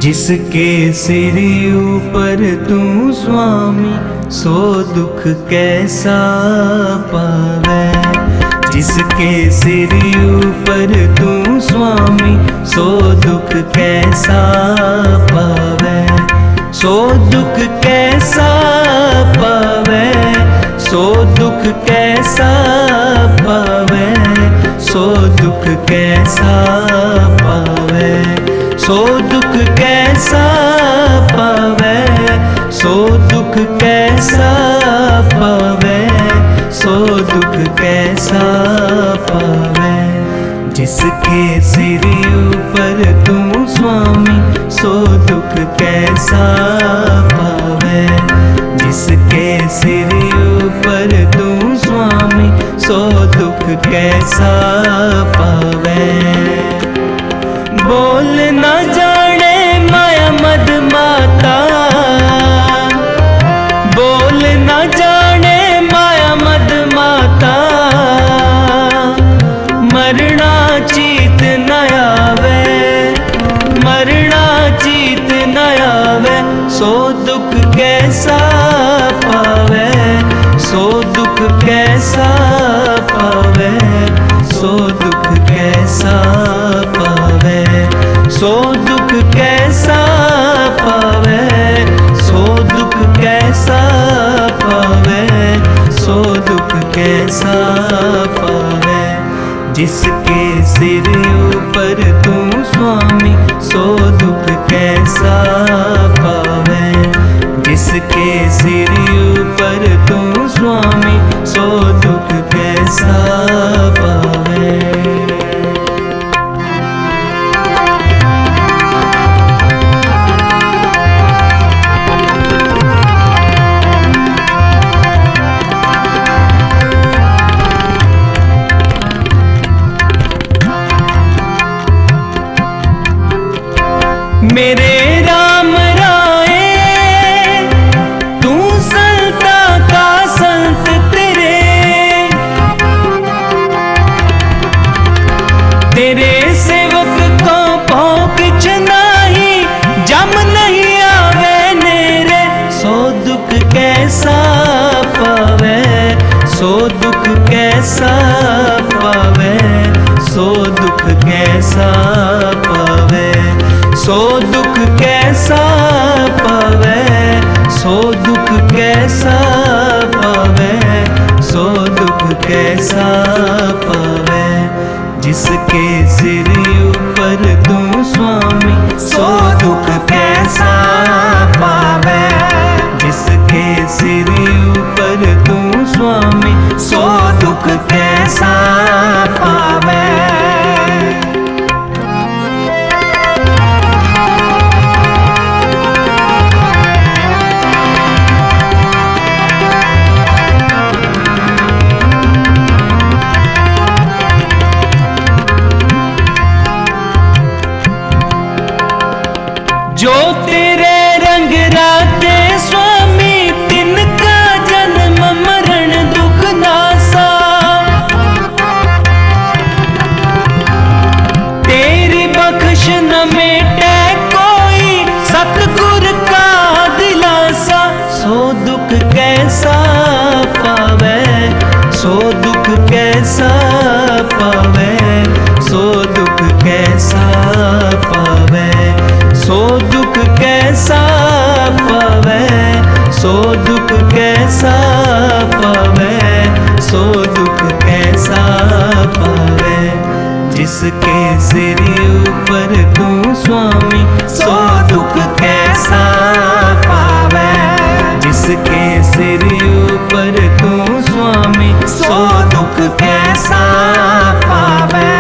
जिसके सिर ऊपर तू स्वामी, सो दुख कैसा पावे। जिसके सिर ऊपर तू स्वामी, सो दुख कैसा पावे। सो दुख कैसा पावे, सो दुख कैसा पावे, सो दुख कैसा पावे। सो दुख कैसा पावे, सो दुख कैसा पावे, सो दुख कैसा पावे। जिसके सिर ऊपर तू स्वामी, सो दुख कैसा पावे। जिसके सिर ऊपर तू स्वामी, सो दुख कैसा पावे। बोल न जाने माया मद माता, बोल न जाने माया मद माता। मरना चीत न आवे, मरना चीत न आवे। सो दुख कैसा पावे, सो दुख कैसा पावे, सो दुख कैसा पावे। सो दुख कैसा पावे, सो दुख कैसा पावे, सो दुख कैसा पावे। जिसके सिर ऊपर तू स्वामी, सो दुख कैसा पावे। जिसके सिर ऊपर तू स्वामी, सो दुख कैसा पावे। मेरे राम राये, तू संता का संत तेरे। तेरे सेवक को भौंक नहीं, जम नहीं आवे नेरे। सो दुख कैसा पावे, सो दुख कैसा पावे, सो दुख कैसा पावे। सो दुख कैसा पावे, सो दुख कैसा पावे, सो दुख कैसा पावे। जिसके सिर ऊपर तू स्वामी, सो दुख कैसा पावे। जिसके सिर ऊपर तू स्वामी, सो दुख कैसा पावे। जो तेरे रंग राते स्वामी, तिनका जन्म मरण दुख नासा। तेरी बख्श न मेटे कोई, सतगुर का दिलासा। सो दुख कैसा पावे, सो दुख कैसा पावे, सो दुख कैसा पावे। सो दुख कैसा पावे, सो दुख कैसा पावे, सो दुख कैसा पावे। जिसके सिर ऊपर तू स्वामी, सो दुख कैसा पावे। जिसके सिर ऊपर तू स्वामी, सो दुख कैसा पावे।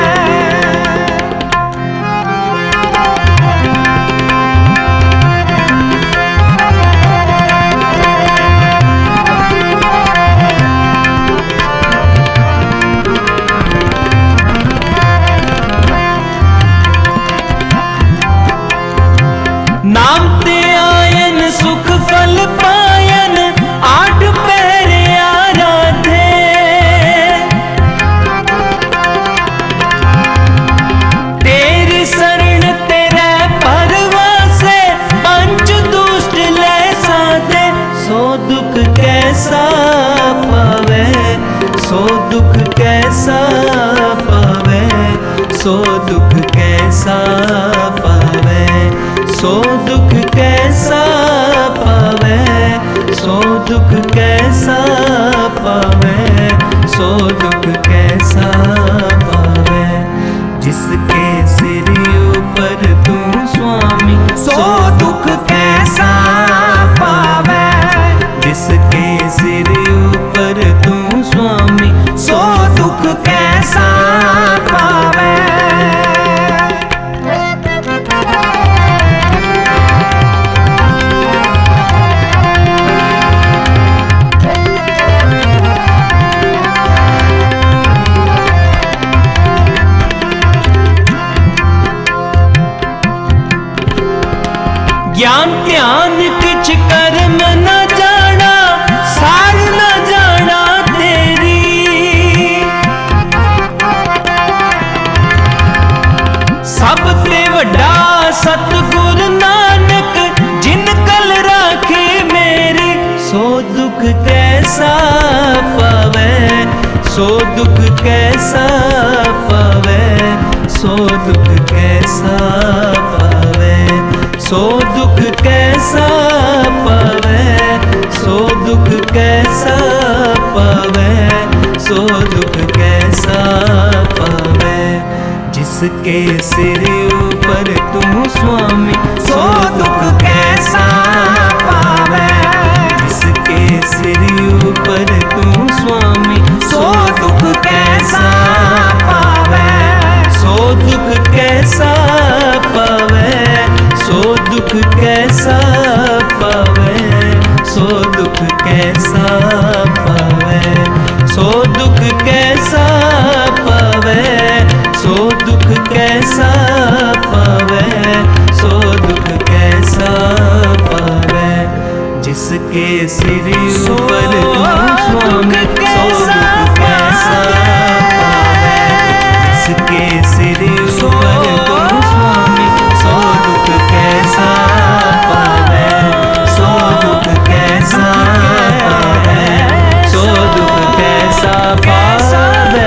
नाम ते आयन सुख फल पायन, आठ पैर आराधे। दुख कैसा पावे, सो दुख कैसा पावे, सो दुख कैसा पावे, सो दुख कैसा पावे, सो दुख कैसा पावे। जिसके सिर ऊपर तू स्वामी, सो दुख कैसा पावे, जिसके सिर ऊपर तू स्वामी, सो दुख कैसा पावे। ज्ञान ध्यान किछ कर्म न जाना, सार न जाना तेरी। सब ते वड्डा सतगुर नानक, जिन कल राखी मेरी। सो दुख कैसा पावे, सो दुख कैसा पावे, सो दुख कैसा पावे, सो दुख कैसा पावे, सो दुख कैसा पावे, सो दुख कैसा पावे। जिसके सिर ऊपर तू स्वामी, सो दुख कैसा पावे, जिसके सिर ऊपर तू स्वामी, सो दुख कैसा पावे, सो दुख कैसा पावे, सो दुख कैसा पावे, सो दुख कैसा पावे, सो दुख कैसा पावे, सो दुख कैसा पावे, सो दुख कैसा पावे। जिसके सिर ऊपर तू स्वामी, सो दुख कैसा पावे, जिसके सिर ऊपर तू स्वामी, सो दुख कैसा पावे, सो दुख कैसा पावे, सो दुख कैसा पावे।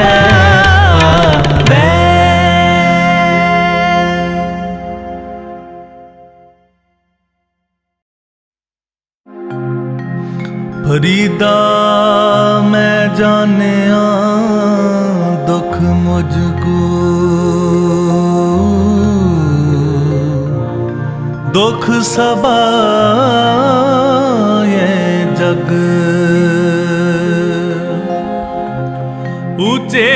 फरीदा मैं जानिया दुख मुझको, दुख सबा ये जग। ऊंचे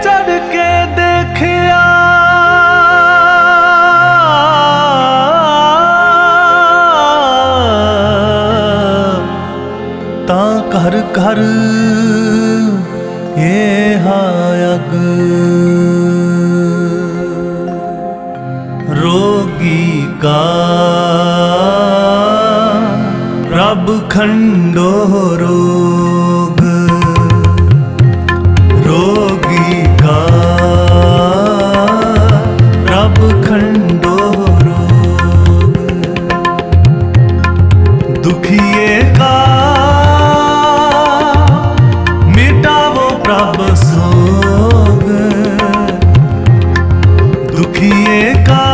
चढ़ के देखिया घर घर ये हायग। रोगी का रब खंडो रोग, रोगी का रब खंडो रोग। दुखिए का प्रभ सोग, दुखिए का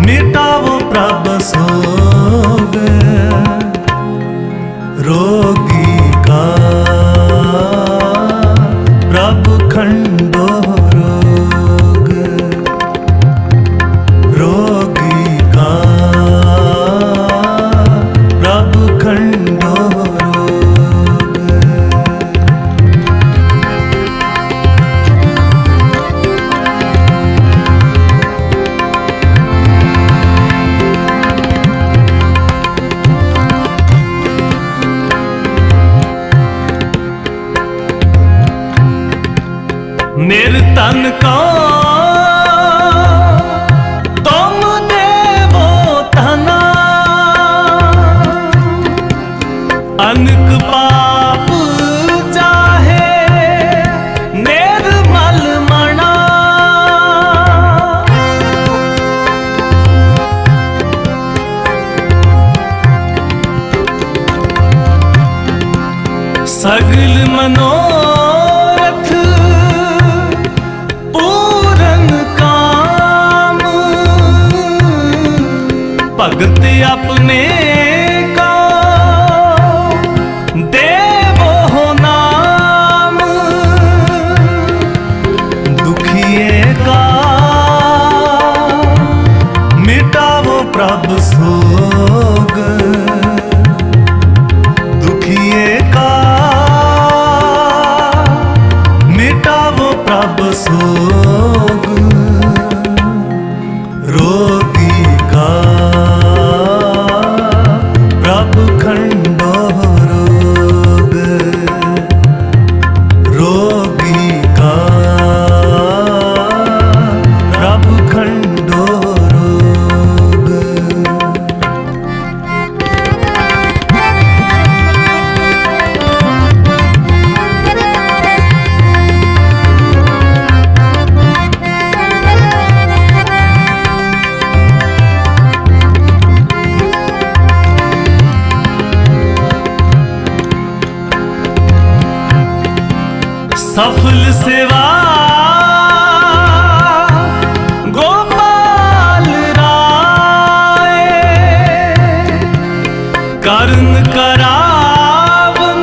मिटावो प्रभ सोग। रोगी का प्रभ खंडो रोग, रोगी का प्रभ खंडो निर्धन को तुम देवो धना, अनक पाप चाहे निर्मल मना। सगल मनोरथ पूरन काम, भगत अपने का देवो हो नाम। दुखिए का मिटावो प्रभु सोग, दुखिए का मिटावो प्रभु सोग, रोगी का प्रभु खंडो रोग, रोगी का प्रभु खंडो रोग। सफल सेवा गोपाल राय, कर्ण करावन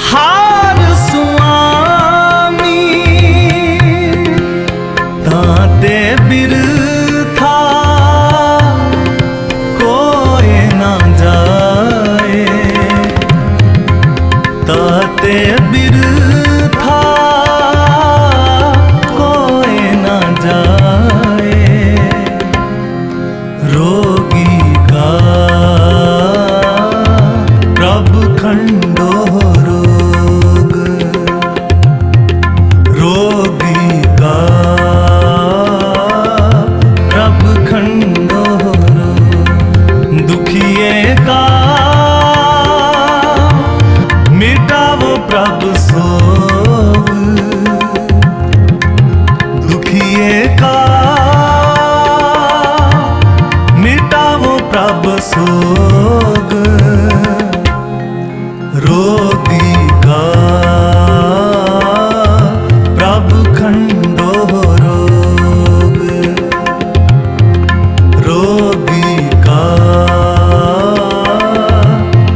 हार सुआमी। ताते बिरथा कोई ना जाए, ताते बिरथा कोई ना जाए, रोगी का प्रभु खंडो रोग, रोगी का प्रभु खंडो रोग। दुखिए का मिटावो प्रभु सोग, दुखिए का मिटावो प्रभु सोग, रोगी का प्रभु खंडो रोग, रोगी का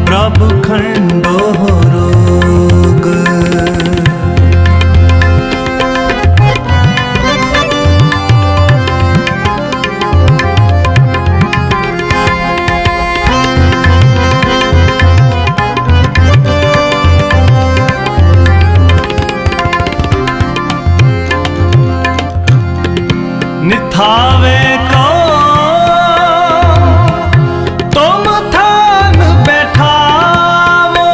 प्रभु खंडो रोग। निथावे को तुम थान बैठावो,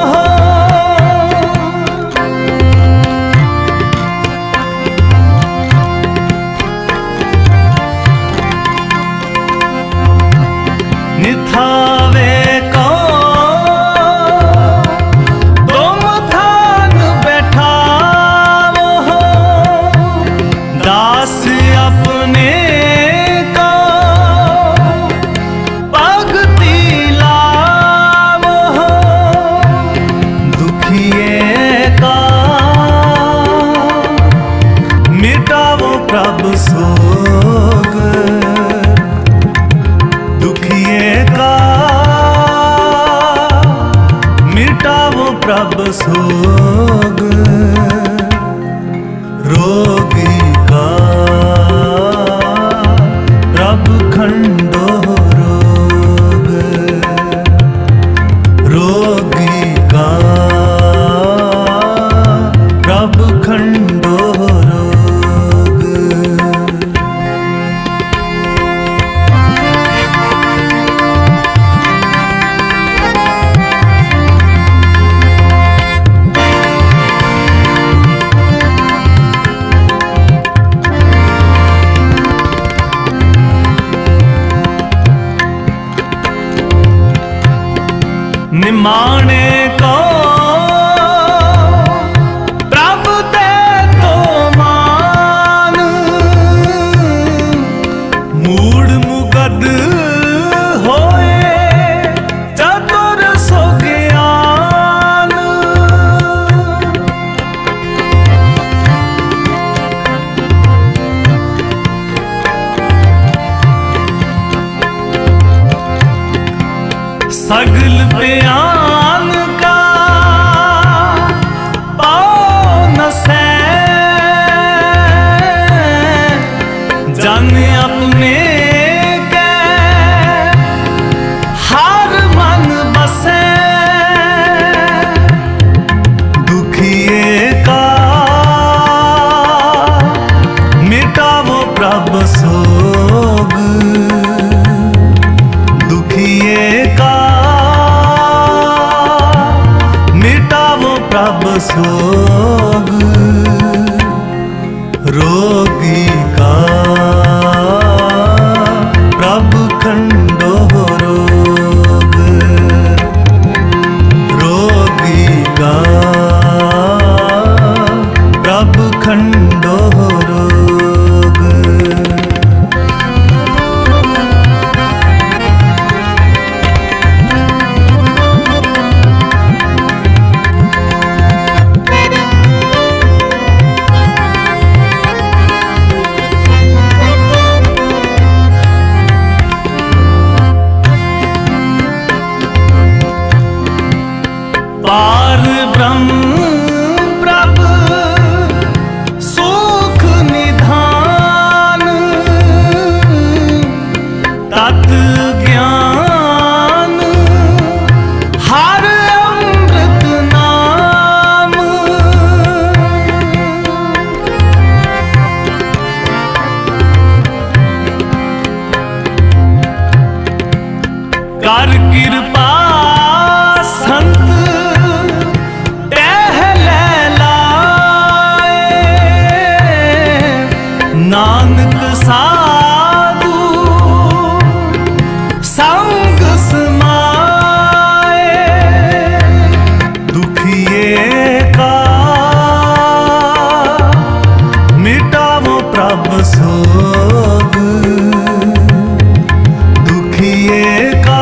निथावे को तुम थान बैठावो, दास अपने को भगति लावो, दुखिए का मिटावो प्रभु सोग, दुखिए का मिटावो प्रभु सोग, रोगी का प्रभु खंडो रोग, रोगी का प्रभु खंडो रोग। निमाणे को प्रभु दे तो मान, मूड मुगद होए चतुर सो ज्ञान, ध्यान का पाओ न सै जन अपने के हर मन बसे दुखिए का मिटावो प्रभ सोग दुखिए का मिटावो प्रभ सोग रोगी का प्रभ खंडो रोग रोगी का प्रभ खंडो रोग पार ब्रह्म प्रभ सुख निधान तत् ज्ञान हर अमृत नाम कर कृपा संत नानक साधु संग समाए दुखिए का मिटावो प्रभ सोग दुखिए का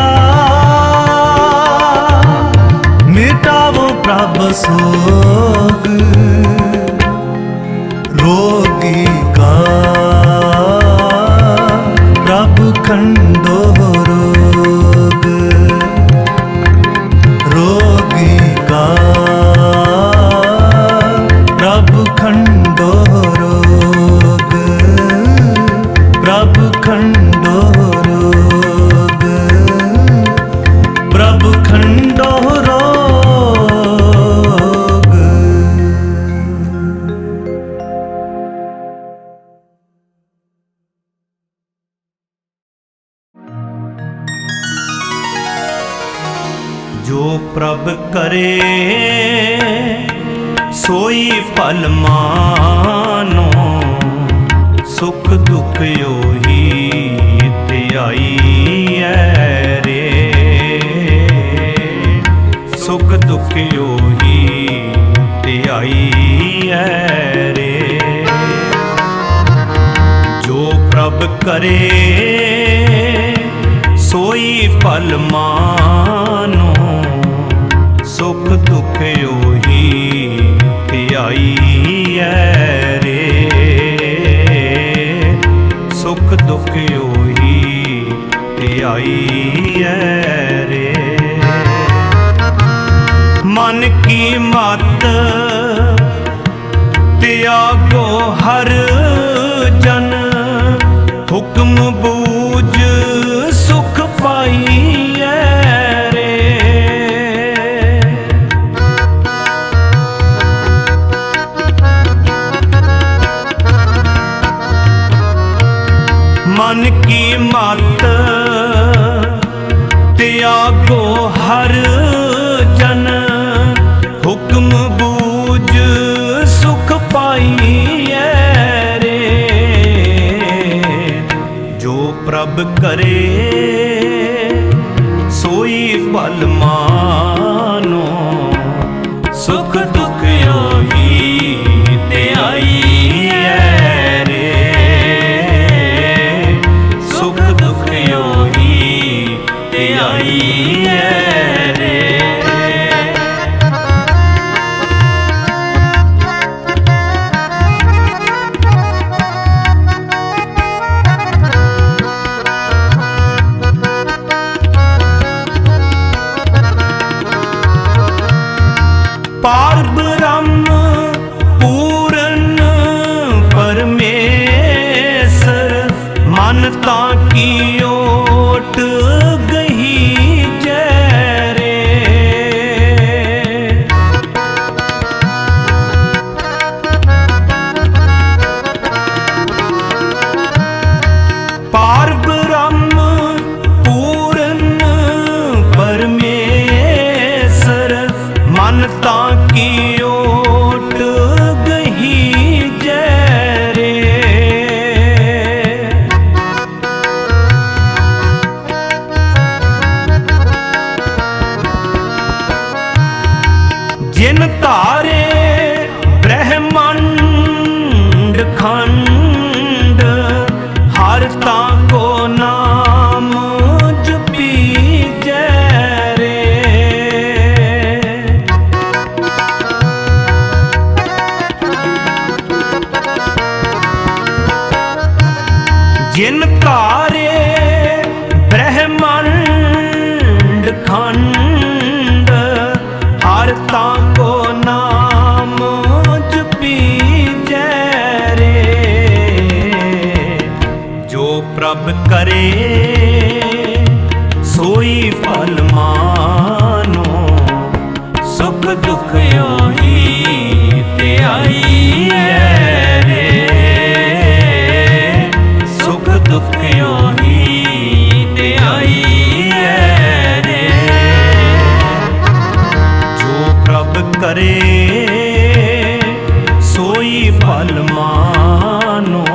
मिटावो प्रभ सोग रोगी का प्रभ खंडो रोग रोगी का प्रभ खंडो रोग प्रभ खंडो रोग प्रभ खंडो रोग जो प्रभ करे सोई फल मानो सुख दुख योही त्याई है रे सुख दुख योही त्याई है रे जो प्रभ करे सोई फल मानो सुख दुख योही त्याई है रे सुख दुख योही त्याई है रे मन की मत त्यागो हर जन हुक्म बूझ सुख पाई है रे मन की मत त्यागो हर जन हुक्म बूझ सुख पाई है रे जो प्रभ करे सोई फल मानो सुख दुख योही त्याई है रे सुख दुख योही त्याई है रे पार ब्रह्म पूरन परमेश्वर मानता की ओट गही जय रे। पार ब्रह्म पूरन परमेश्वर मानता की ओट गही जय रे। जिन तारे ब्रह्मांड खंड हरता को नाम जपी जय रे। जिन तारे ब्रह्मांड खंड हरता को नाम जपी जय रे। जो प्रभ करे सोई फल मानो सुख दुख योही त्याई रे। सुख दुख योही त्याई रे। जो प्रभ करे सोई फल मानो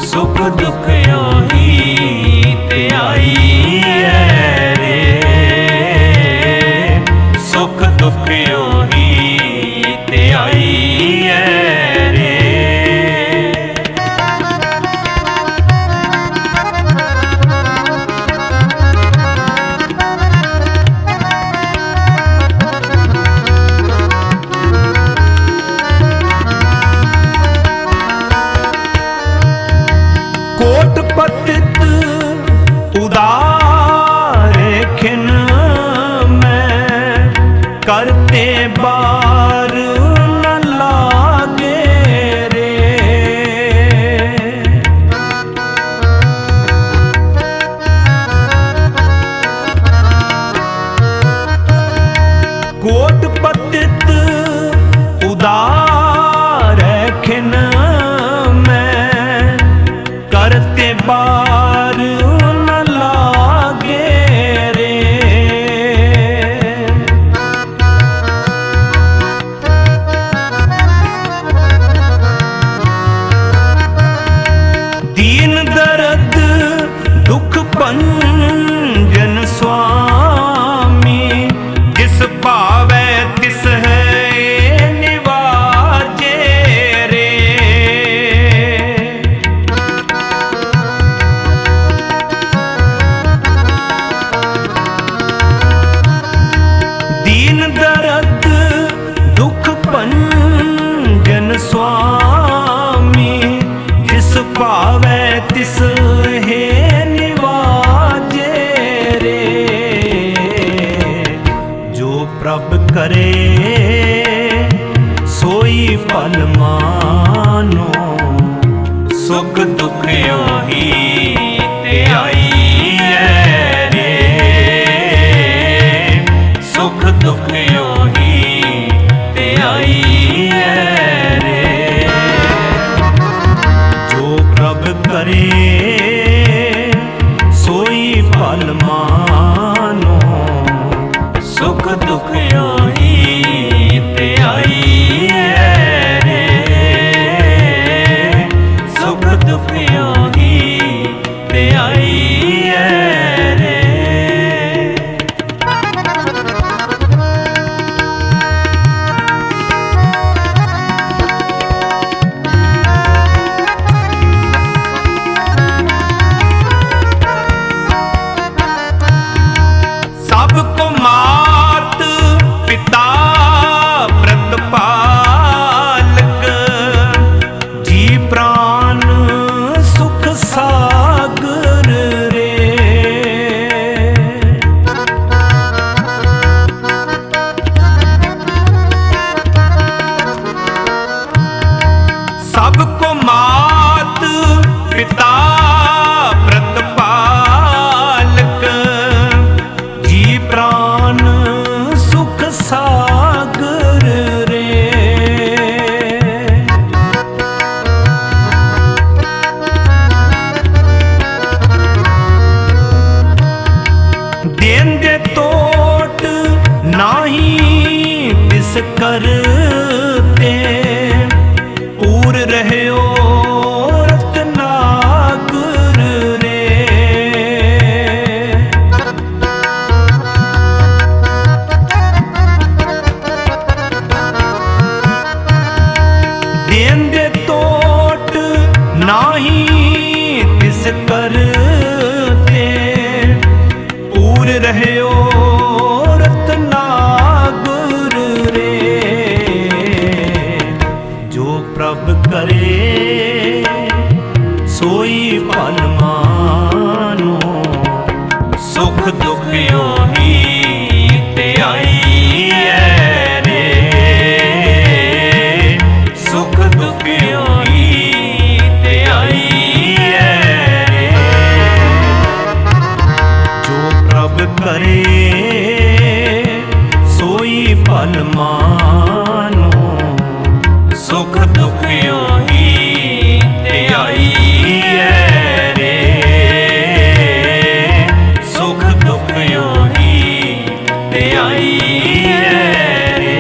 सुख दुख योही त्याई रे। सुख दुख योही त्याई रे। ते पूर रहयो रत्नाकर रे। देंदे तोट नाही तिस कर ते पूर रहयो रत्नाकर रे। जो प्रभ करे सोई फल मानो, सुख दुख योही त्याई है रे। सुख दुख योही त्याई है रे। जो प्रभ करे सोई फल मानो, सुख दुख योही त्याई है रे। सुख दुख योही त्याई है रे।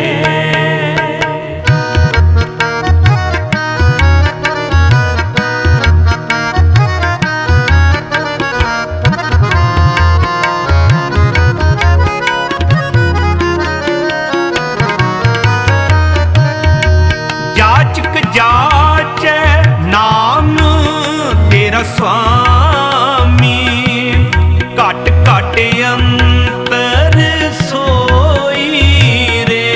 जाचक जाचै नाम तेरा स्वामी, घट घट अंतर सोई रे।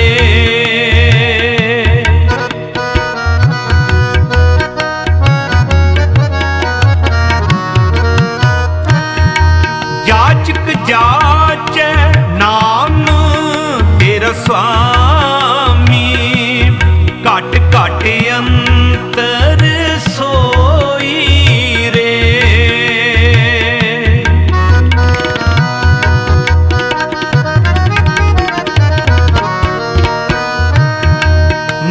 जाचक जाचै नाम तेरा स्वामी, घट घट अंतर सोई रे।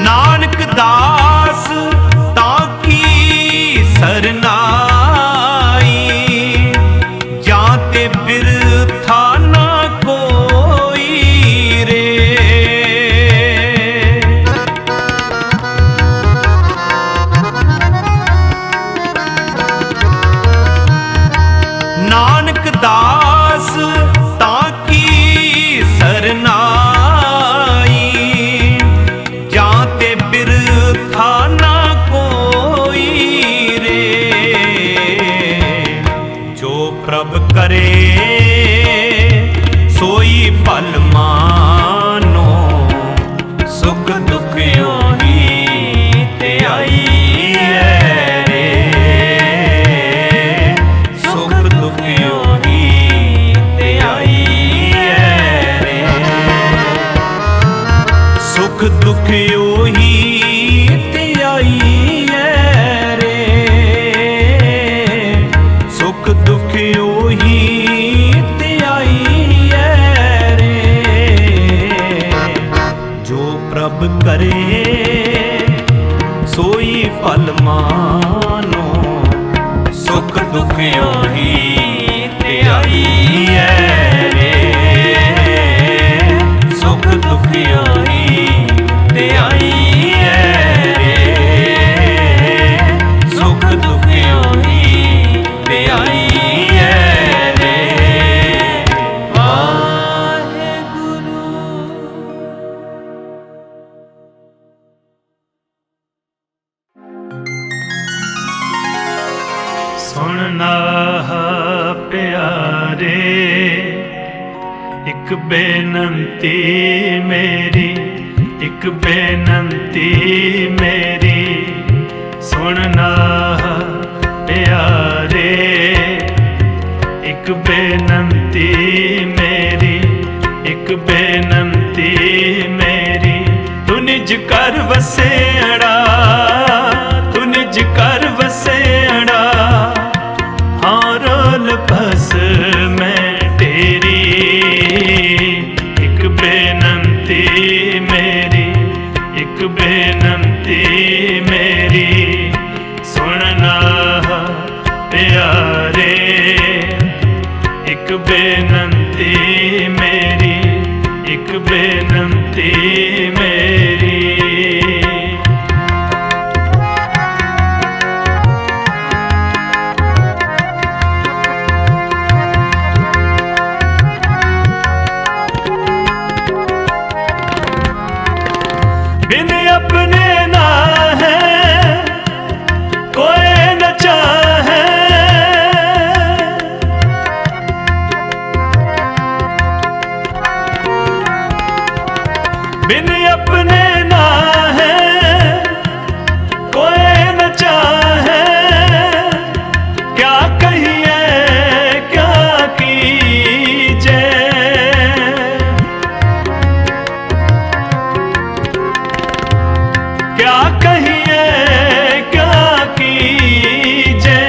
नानक दास ताकी सरनाई, जाते बिरथा ना कोई रे। नानक दास ताकी सरनाई, जाते बिरथा ना कोई रे। जो प्रभ करे सोई फल मानो, सुख दुख योही त्याई है रे। सुख दुख योही त्याई है रे। सुख दुख योही त्याई है रे। सुख दुख योही त्याई है रे। जो प्रभ करे सोई फल मानो, सुख दुख योही त्याई है रे। सुख दुख योही त्याई है रे। सुख दुख योही त्याई है रे। वाहेगुरु। सुनना प्यारे एक बेनंती मेरी, एक बेनंती मेरी। सुनना प्यारे एक बेनंती मेरी, एक बेनंती मेरी। तू निज कर वसेड़ा, तू निज कर वसेड़ा। हाँ रोल बस मैं तेरी, एक बेनंती मेरी, एक बेनंती मेरी। सुनना प्यारे एक बेनंती मेरी, एक बेनंती मेरी। बिन अपने ना है कोई न चाहे, बिन अपने ना है कोई न चाहे, क्या कहिए क्या कीजे, क्या कहिए क्या कीजे,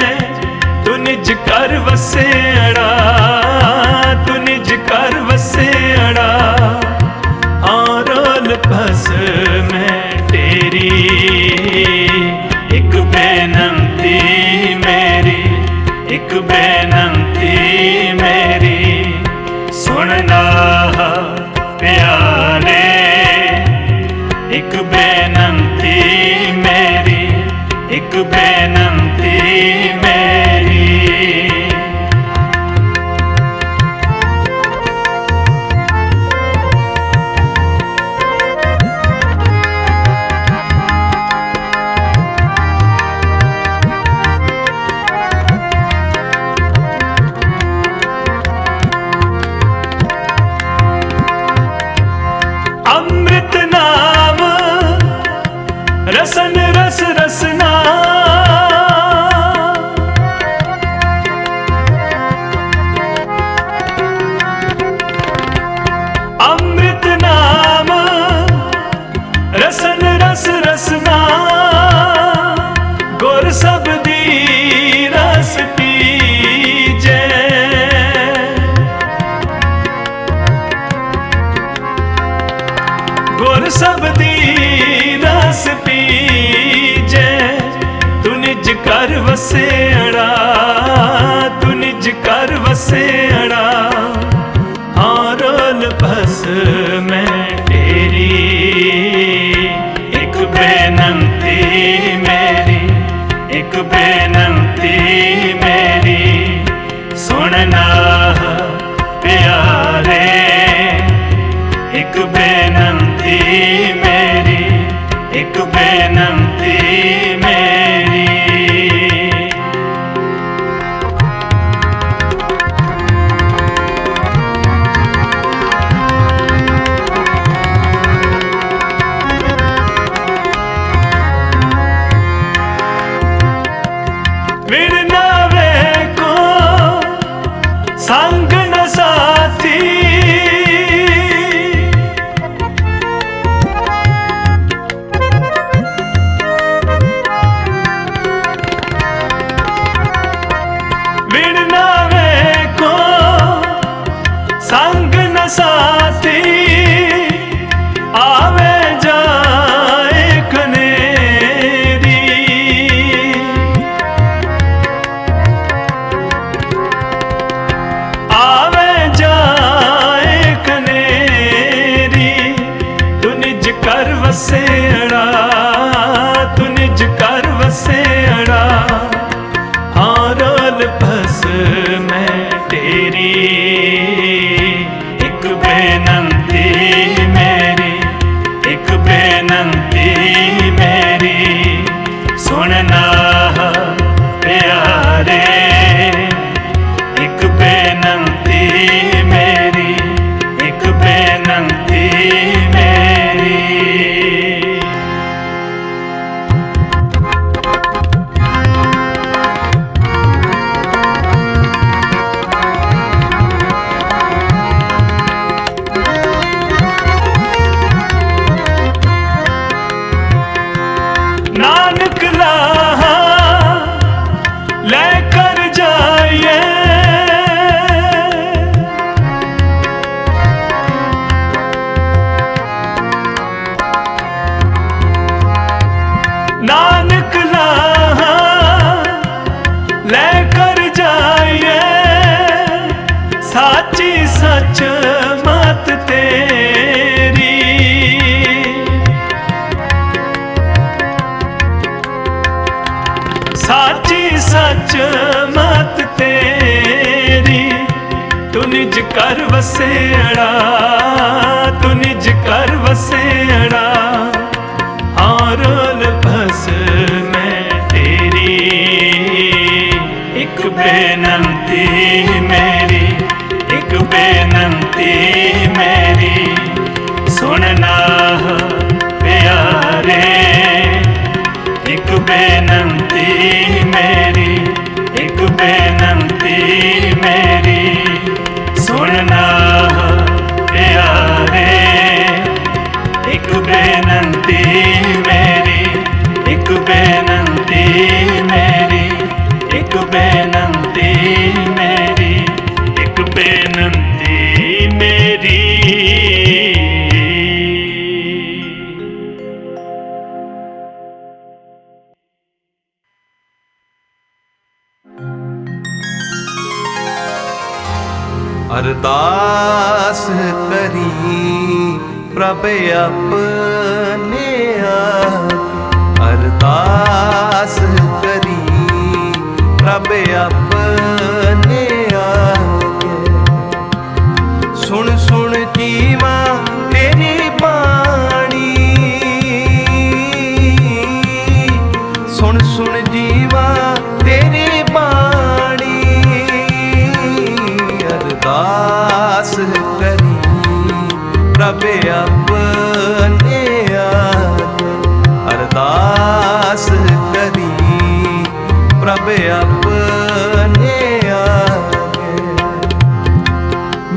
तू निज कर वसेड़ा, तू निज कर वसेड़ा, आरोल बस में तेरी एक बेनती मेरी, एक बेनती मेरी, सुनना प्यारे, एक बेनती मेरी, एक बेनती मेरी। अमृत नाम रसन रस रसना, अमृत नाम रसन रस रसना, गुर सबदी रस पीजे, गुर सबदी रस पीजे, तू निज कर वसेड़ा, तू निज कर वसेड़ा, आरोल बस में तेरी एक बेनती मेरी, एक बेनती मेरी, सुनना प्यारे, एक बेनती मेरी, एक बेनती मेरी। विरनावे को संग न साथी, संग न साथी, आवे जाए कनेरी, आवे जाए कनेरी, तू निज कर वसेड़ा, तू निज कर वसेड़ा, आरोल बस में तेरी एक बेनती मेरी, एक बेनती मेरी, सुनना प्यारे, एक बेनती मेरी, एक बेनती मेरी। नानक लाहा लेकर जाइए, नानक लाहा लेकर जाइए, साची सच मत तेरी, साची सच मत तेरी, तू निज कर वसेड़ा, तू निज कर वसेड़ा, अरदास करी प्रभ अपने आगे, अरदास करी प्रभ अपने आगे। सुन सुन जीवा तेरी बाणी, सुन सुन जीवा तेरी बाणी। अरदास करी प्रभ अपने आगे, अरदास करी प्रभ अपने आगे।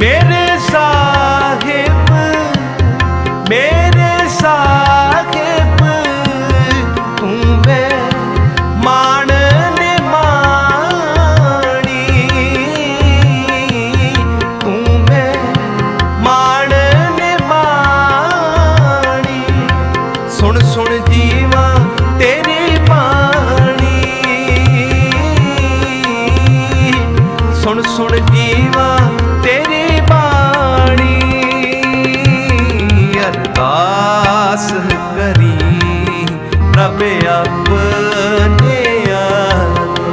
मेरे साहिब तू मैं मान ने मानी, तू मैं मान ने मानी। सुन सुन जीवा तेरी बाणी, सुन सुन जीवा तेरी बाणी। अरदास करी प्रभ अपने आगे,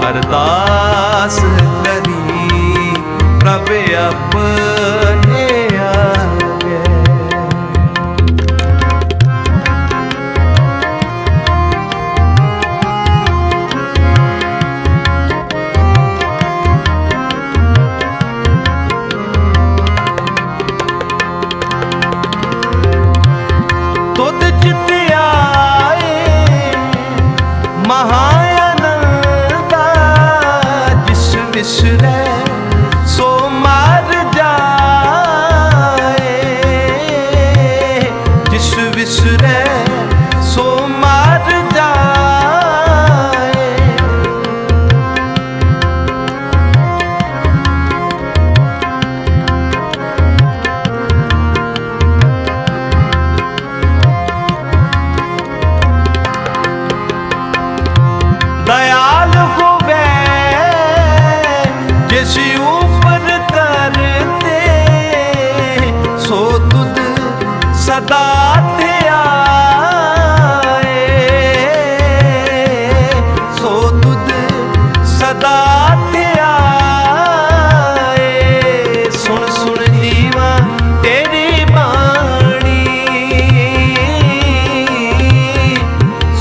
अरदास करी प्रभ अपने आगे। तुद चित आए महाआनंदा, जिस विसरे सो मार जाए, जिस विसरे सो मार जाए। दयाल होवे जिस ऊपर करते, सो तुद सदा ध्याए, सो तुद सदा ध्याए। सुन सुन जीवा तेरी बाणी,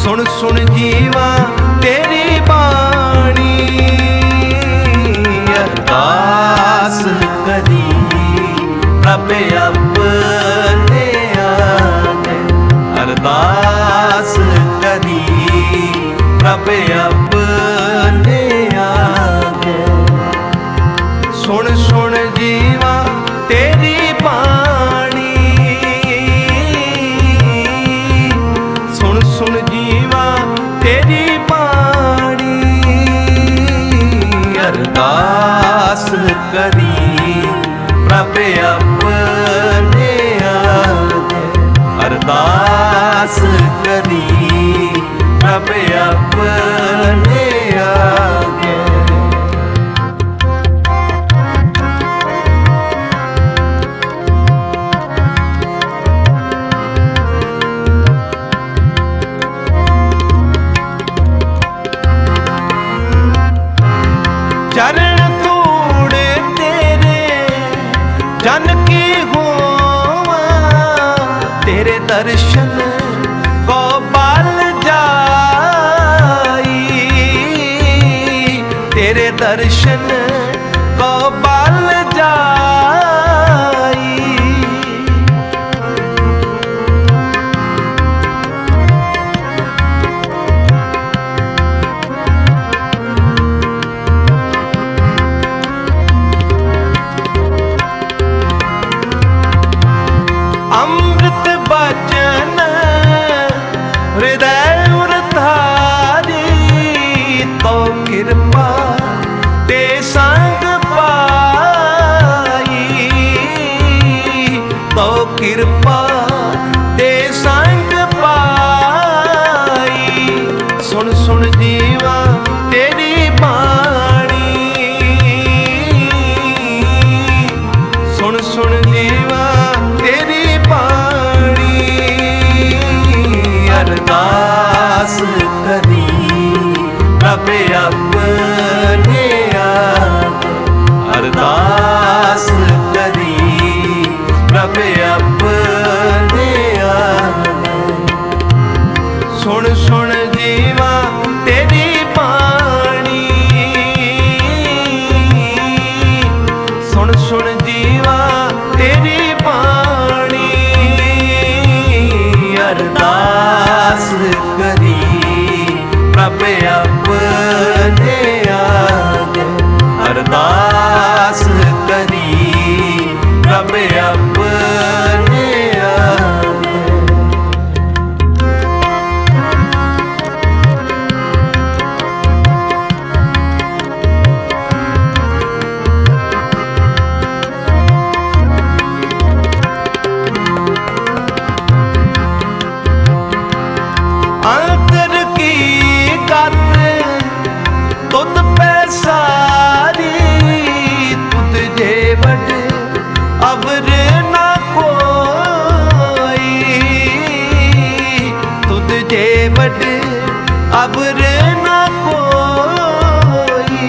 सुन सुन जीवा तेरी बाणी। अरदास करी प्रभ अपने आगे, अरदास करी प्रभ अपने आगे। सुन सुन जीवा तेरी बाणी, सुन सुन जीवा तेरी बाणी। अरदास करी प्रभ अपने आगे, अरदास करी प्रभ अपने आगे। चरण धूड़ तेरे जन की होवा, तेरे दर्शन को पाल जाई, तेरे दर्शन को पाल जाई। अमृत बचन हृदय उरधारी, तो कृपा ते संग पाई, अरदास करी प्रभ अपने आगे, अरदास करी प्रभ अपने आगे। सुन सुन जीवा तेरी बाणी, सुन सुन जीवा तेरी बाणी, अरदास करी प्रभ अपने आगे, अरदास करी प्रभ अपने आगे। अंतर की गत तुद पे सारी, तुद जे वड अवर न कोई, तुद जे वड अवर न कोई।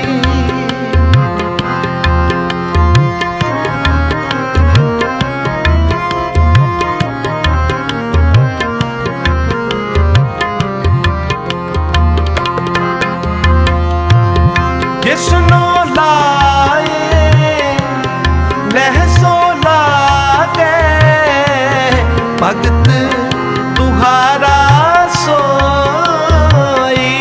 जिसनो लाए लहसो लागे, भगत तुहारा सोई,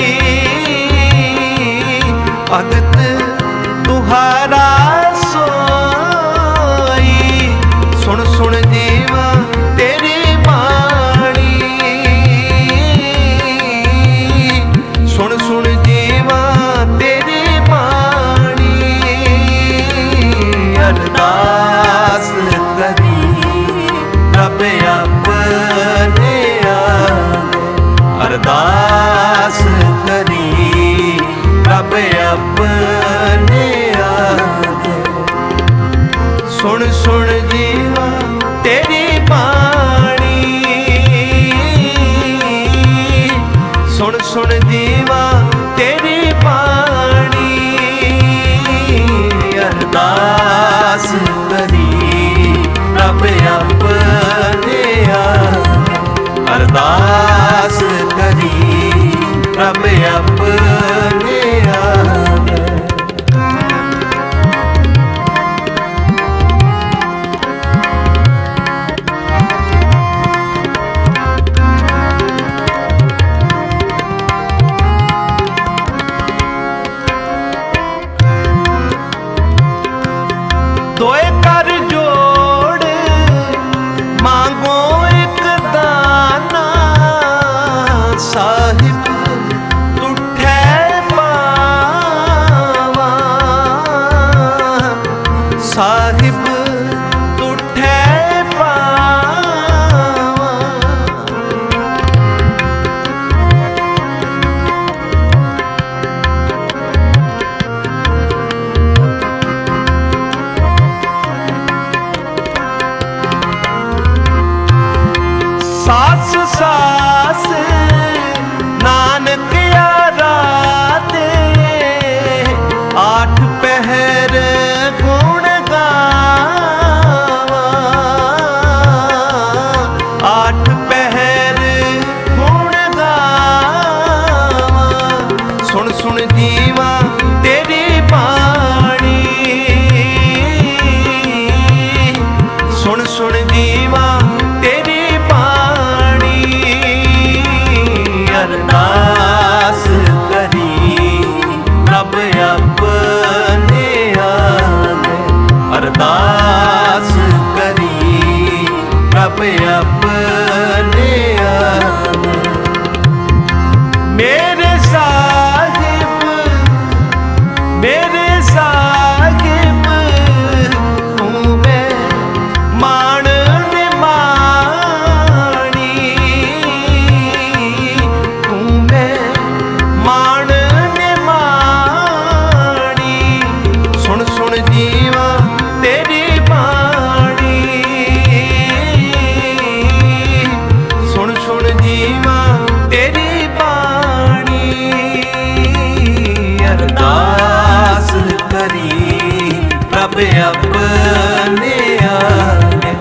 रब अपने आगे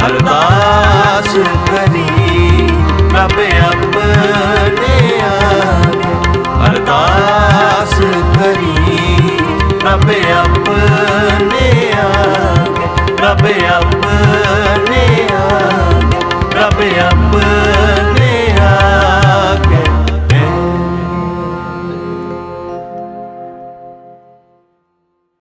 अरदास करी, रब अपने आगे अरदास करी, रब अपने आगे रब